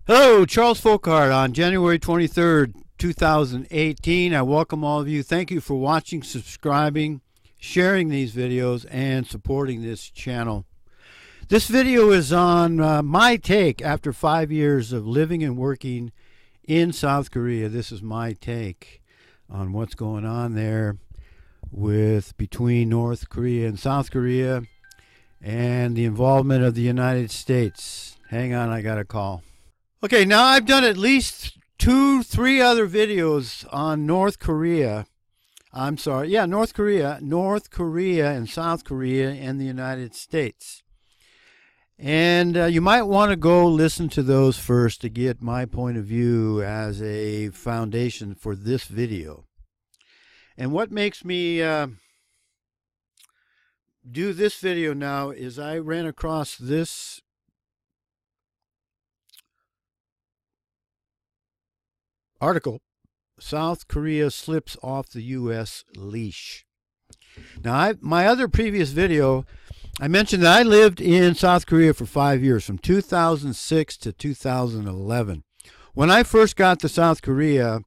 Hello, Charles Fockaert on January 23rd, 2018. I welcome all of you. Thank you for watching, subscribing, sharing these videos, and supporting this channel. This video is on my take after 5 years of living and working in South Korea. This is my take on what's going on there between North Korea and South Korea and the involvement of the United States. Hang on, I got a call. Okay, now I've done at least 3 other videos on North Korea. North Korea and South Korea and the United States. And you might want to go listen to those first to get my point of view as a foundation for this video. And what makes me do this video now is I ran across this article, South Korea slips off the U.S. leash. Now, my other previous video, I mentioned that I lived in South Korea for 5 years, from 2006 to 2011. When I first got to South Korea,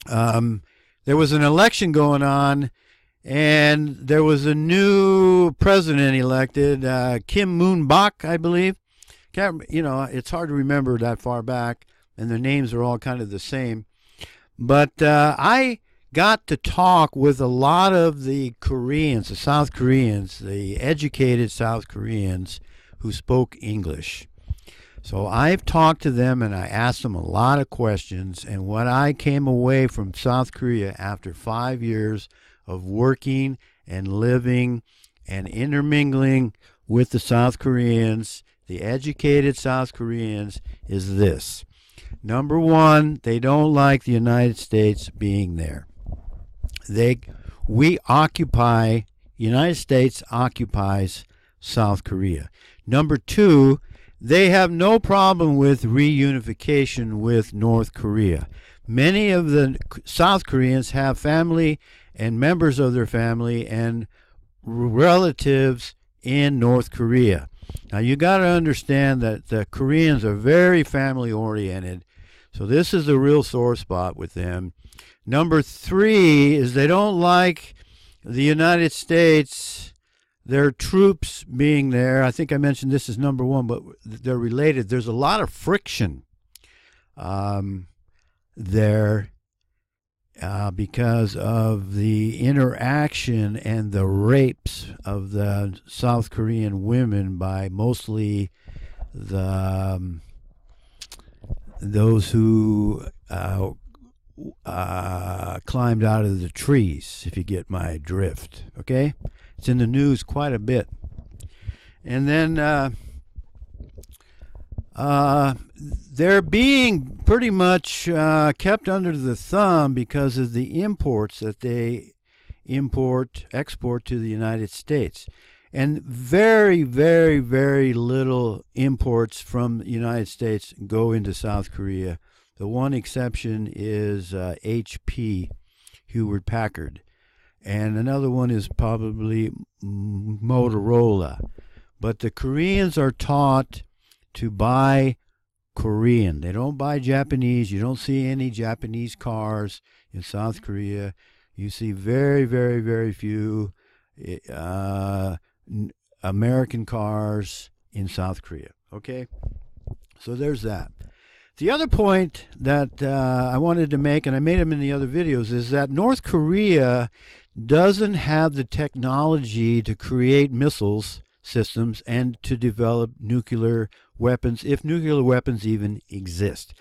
there was an election going on, and there was a new president elected, Kim Moon-bak, I believe. It's hard to remember that far back, and their names are all kind of the same. But I got to talk with a lot of the Koreans, the South Koreans, the educated South Koreans who spoke English. So I've talked to them and I asked them a lot of questions, and what I came away from South Korea after 5 years of working and living and intermingling with the South Koreans, the educated South Koreans, is this. Number one, they don't like the United States being there. United States occupies South Korea. Number two, they have no problem with reunification with North Korea. Many of the South Koreans have family and members of their family and relatives in North Korea. Now, you got to understand that the Koreans are very family oriented, so this is a real sore spot with them. Number three is they don't like the United States, their troops being there. I think I mentioned this is number one, but they're related. There's a lot of friction there because of the interaction and the rapes of the South Korean women by mostly those who climbed out of the trees, if you get my drift. Okay, it's in the news quite a bit. And then they're being pretty much kept under the thumb because of the imports that they export to the United States. And very, very, very little imports from the United States go into South Korea. The one exception is HP, Hewlett Packard. And another one is probably Motorola. But the Koreans are taught to buy Korean. They don't buy Japanese. You don't see any Japanese cars in South Korea. You see very, very, very few American cars in South Korea. Okay? So there's that. The other point that I wanted to make, and I made them in the other videos, is that North Korea doesn't have the technology to create missiles systems and to develop nuclear weapons, if nuclear weapons even exist.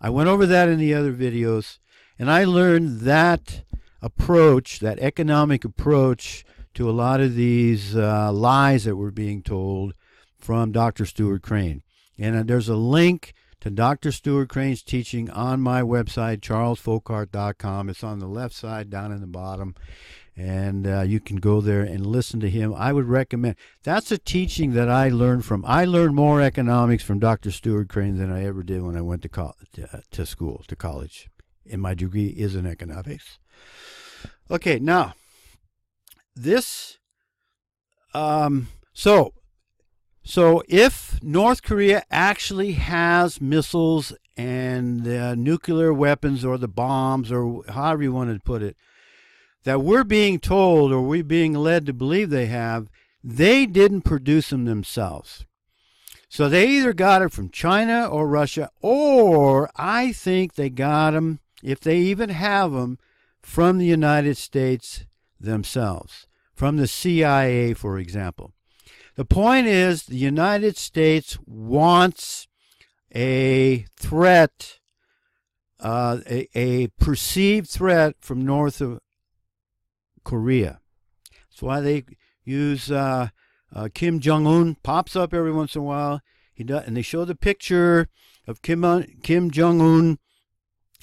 I went over that in the other videos, and I learned that approach, that economic approach to a lot of these lies that were being told from Dr. Stuart Crane. And there's a link to Dr. Stuart Crane's teaching on my website, charlesfockaert.com. It's on the left side down in the bottom, and you can go there and listen to him. I would recommend. That's a teaching that I learned from. I learned more economics from Dr. Stuart Crane than I ever did when I went to college. And my degree is in economics. Okay, now, this, so So if North Korea actually has missiles and nuclear weapons or the bombs or however you want to put it, that we're being told or we're being led to believe they have, they didn't produce them themselves. So they either got it from China or Russia, or I think they got them, if they even have them, from the United States themselves, from the CIA, for example. The point is, the United States wants a threat, a perceived threat from north of Korea. That's why they use Kim Jong-un, pops up every once in a while. He does, and they show the picture of Kim Jong-un,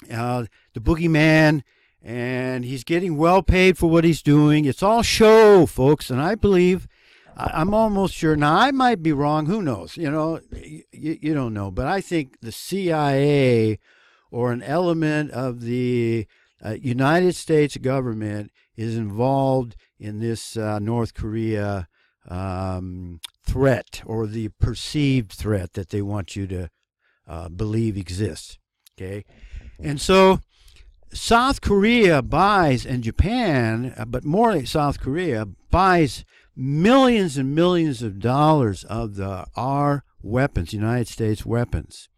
the boogeyman, and he's getting well paid for what he's doing. It's all show, folks, and I believe, I'm almost sure, now I might be wrong, who knows, you know, you don't know, but I think the CIA or an element of the United States government is involved in this North Korea threat, or the perceived threat that they want you to believe exists. Okay, and so South Korea buys, and Japan, but more like South Korea, buys millions and millions of dollars of our weapons, United States weapons.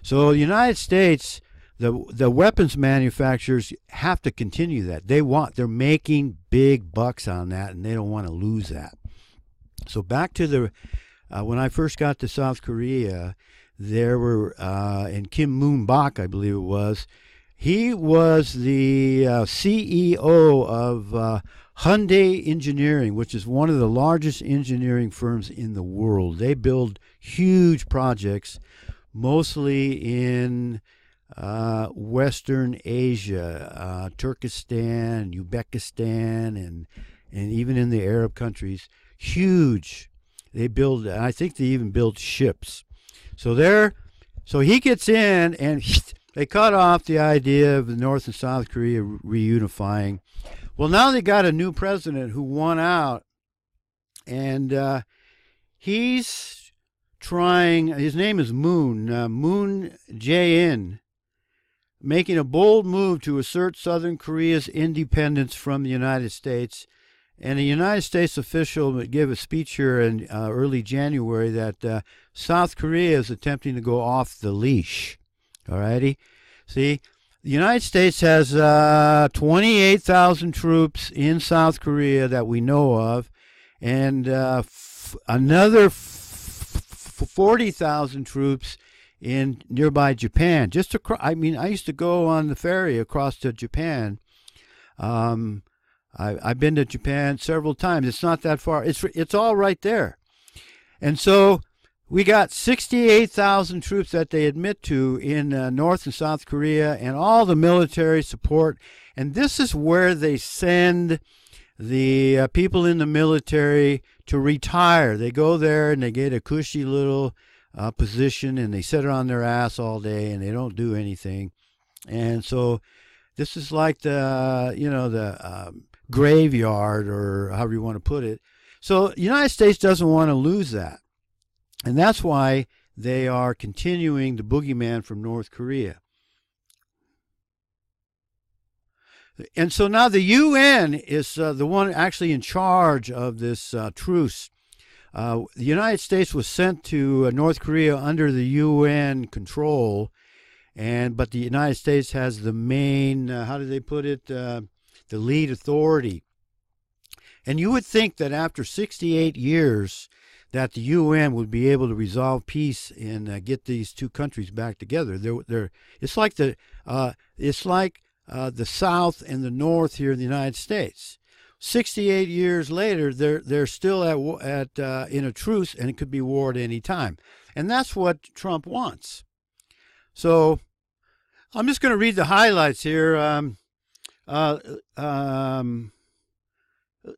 So the United States, the weapons manufacturers have to continue that. They're making big bucks on that, and they don't want to lose that. So back to when I first got to South Korea, there were, and Kim Moon-bak, I believe it was, he was the CEO of Hyundai Engineering, which is one of the largest engineering firms in the world. They build huge projects, mostly in Western Asia, Turkestan, Uzbekistan, and even in the Arab countries. Huge. They build, I think they even build ships. So he gets in, and they cut off the idea of the North and South Korea reunifying. Well, now they got a new president who won out, and he's trying, his name is Moon Jae-in, making a bold move to assert Southern Korea's independence from the United States. And a United States official gave a speech here in early January that South Korea is attempting to go off the leash. All righty? See, the United States has 28,000 troops in South Korea that we know of, and another 40,000 troops in nearby Japan. Just across, I mean, I used to go on the ferry across to Japan. I've been to Japan several times. It's not that far. It's all right there. And so we got 68,000 troops that they admit to in North and South Korea, and all the military support. And this is where they send the people in the military to retire. They go there and they get a cushy little position, and they sit on their ass all day and they don't do anything. And so this is like the graveyard, or however you want to put it. So the United States doesn't want to lose that. And that's why they are continuing the boogeyman from North Korea. And so now the UN is the one actually in charge of this truce. The United States was sent to North Korea under the UN control, but the United States has the main, how do they put it, the lead authority. And you would think that after 68 years that the UN would be able to resolve peace and get these two countries back together. It's like the South and the North here in the United States. 68 years later, they're still in a truce, and it could be war at any time. And that's what Trump wants. So I'm just going to read the highlights here.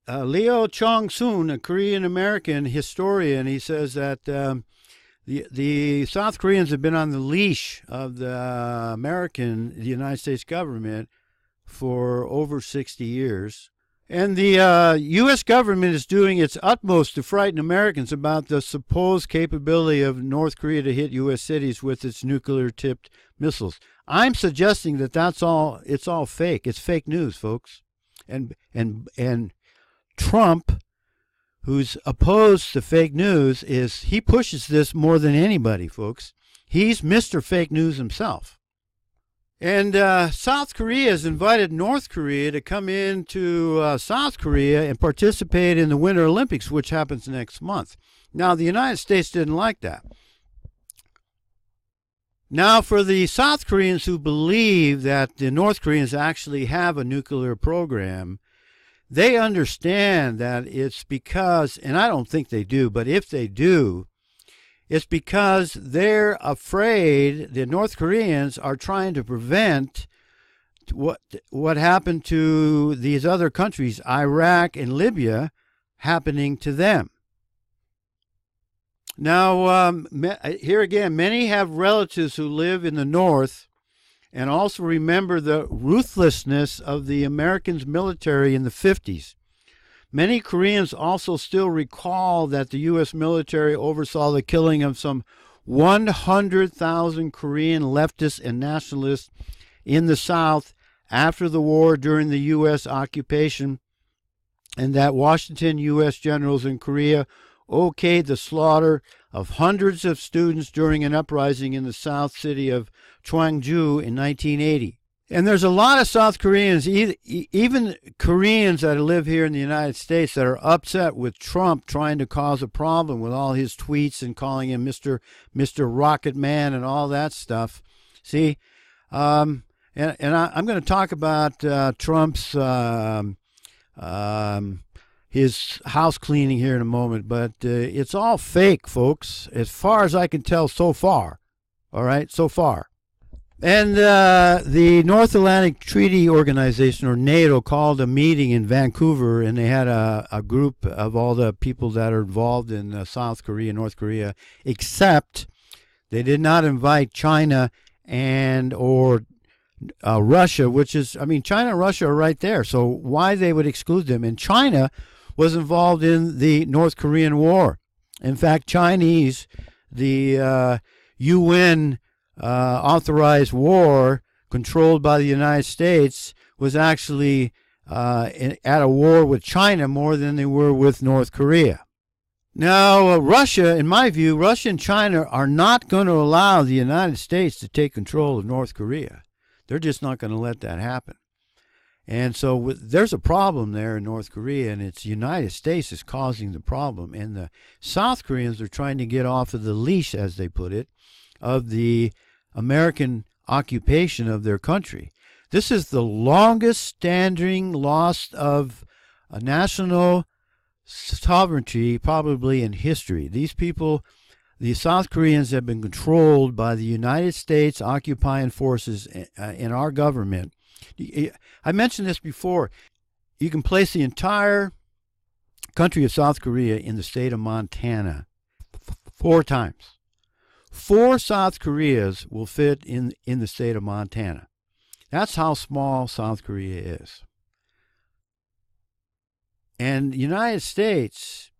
Leo Chong-soon, a Korean-American historian, he says that the South Koreans have been on the leash of the United States government for over 60 years. And the U.S. government is doing its utmost to frighten Americans about the supposed capability of North Korea to hit U.S. cities with its nuclear-tipped missiles. I'm suggesting that it's all fake. It's fake news, folks. And Trump, who's opposed to fake news, he pushes this more than anybody, folks. He's Mr. Fake News himself. And South Korea has invited North Korea to come into South Korea and participate in the Winter Olympics, which happens next month. Now, the United States didn't like that. Now, for the South Koreans who believe that the North Koreans actually have a nuclear program, they understand that it's because, and I don't think they do, but if they do, it's because they're afraid the North Koreans are trying to prevent what happened to these other countries, Iraq and Libya, happening to them. Now, here again, many have relatives who live in the North and also remember the ruthlessness of the Americans' military in the 50s. Many Koreans also still recall that the U.S. military oversaw the killing of some 100,000 Korean leftists and nationalists in the South after the war during the U.S. occupation, and that Washington U.S. generals in Korea okayed the slaughter of hundreds of students during an uprising in the South city of Chongju in 1980. And there's a lot of South Koreans, even Koreans that live here in the United States, that are upset with Trump trying to cause a problem with all his tweets and calling him Mr. Rocket Man and all that stuff. See, and I'm going to talk about Trump's his house cleaning here in a moment, but it's all fake, folks, as far as I can tell so far. All right, so far. And the North Atlantic Treaty Organization, or NATO, called a meeting in Vancouver, and they had a group of all the people that are involved in South Korea, North Korea, except they did not invite China or Russia, which is, I mean, China and Russia are right there, so why they would exclude them? And China was involved in the North Korean War. In fact, the UN authorized war controlled by the United States was actually at a war with China more than they were with North Korea. Now, Russia, in my view, Russia and China are not going to allow the United States to take control of North Korea. They're just not going to let that happen. And so there's a problem there in North Korea, and it's the United States is causing the problem. And the South Koreans are trying to get off of the leash, as they put it, of the American occupation of their country. This is the longest standing loss of a national sovereignty probably in history. These people, the South Koreans, have been controlled by the United States occupying forces in our government. I mentioned this before. You can place the entire country of South Korea in the state of Montana 4 times. 4 South Koreas will fit in the state of Montana. That's how small South Korea is. And the United States,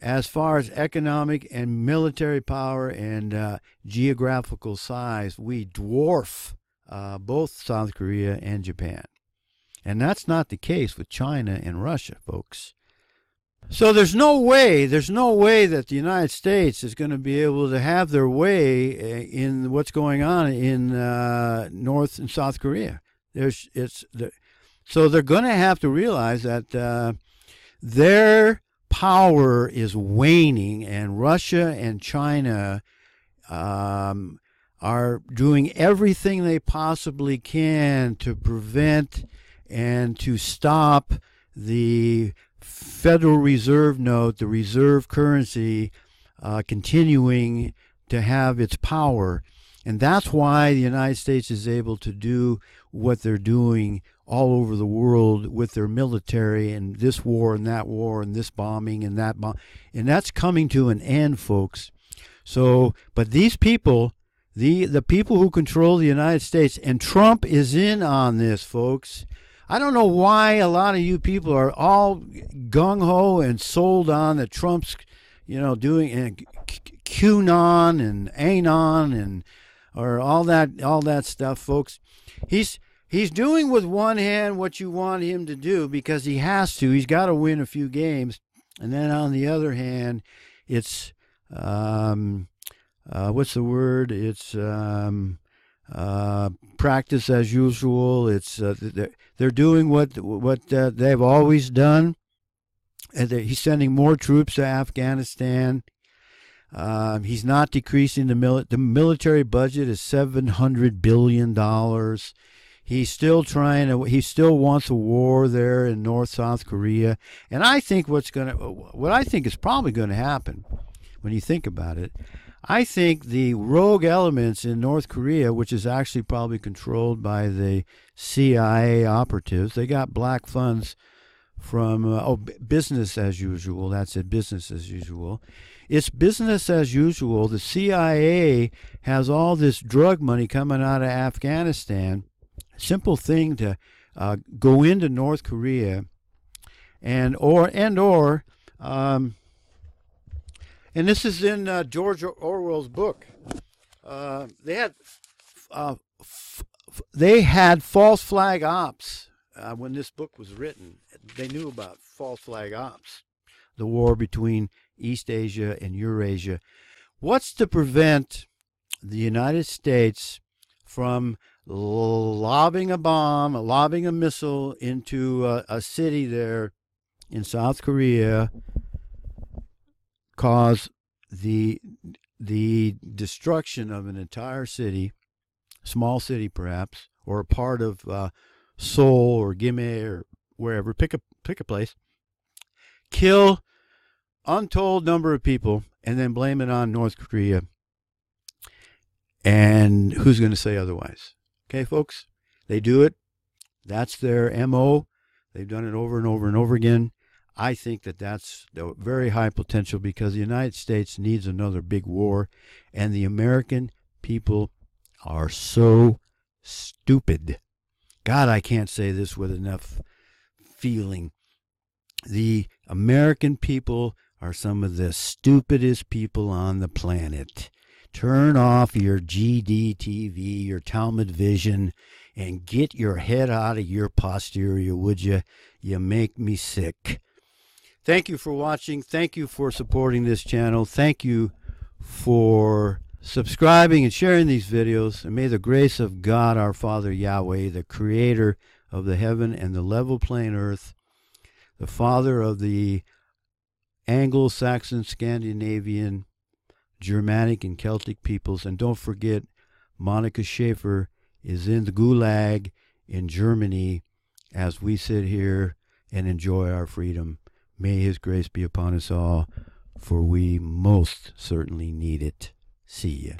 as far as economic and military power and geographical size, we dwarf both South Korea and Japan. And that's not the case with China and Russia, folks. So there's no way that the United States is going to be able to have their way in what's going on in North and South Korea. So they're going to have to realize that their power is waning, and Russia and China are doing everything they possibly can to prevent and to stop the Federal Reserve note, the reserve currency, continuing to have its power. And that's why the United States is able to do what they're doing all over the world with their military, and this war and that war and this bombing and that bomb. And that's coming to an end, folks. So, but these people, the people who control the United States, and Trump is in on this, folks. I don't know why a lot of you people are all gung-ho and sold on that Trump's, doing and QAnon and Anon and or all that stuff, folks. He's doing with one hand what you want him to do because he has to. He's got to win a few games, and then on the other hand, it's what's the word? It's practice as usual. It's they're doing what they've always done. And he's sending more troops to Afghanistan. He's not decreasing the military budget is $700 billion. He's still he still wants a war there in South Korea. And I think what I think is probably going to happen when you think about it, I think the rogue elements in North Korea, which is actually probably controlled by the CIA operatives, they got black funds from business as usual. That's it, business as usual. It's business as usual. The CIA has all this drug money coming out of Afghanistan. Simple thing to go into North Korea and this is in George Orwell's book. They had false flag ops when this book was written. They knew about false flag ops, the war between East Asia and Eurasia. What's to prevent the United States from lobbing a bomb, lobbing a missile into a city there in South Korea, cause the destruction of an entire city, small city perhaps, or a part of Seoul or Gimhae or wherever, pick a place, kill untold number of people, and then blame it on North Korea. And who's going to say otherwise? Okay, folks, they do it. That's their MO. They've done it over and over and over again. I think that's a very high potential because the United States needs another big war, and the American people are so stupid. God, I can't say this with enough feeling. The American people are some of the stupidest people on the planet. Turn off your GDTV, your Talmud Vision, and get your head out of your posterior, would you? You make me sick. Thank you for watching. Thank you for supporting this channel. Thank you for subscribing and sharing these videos. And may the grace of God, our Father Yahweh, the creator of the heaven and the level plain earth, the father of the Anglo-Saxon, Scandinavian, Germanic, and Celtic peoples. And don't forget, Monica Schaefer is in the Gulag in Germany as we sit here and enjoy our freedom. May his grace be upon us all, for we most certainly need it. See ya.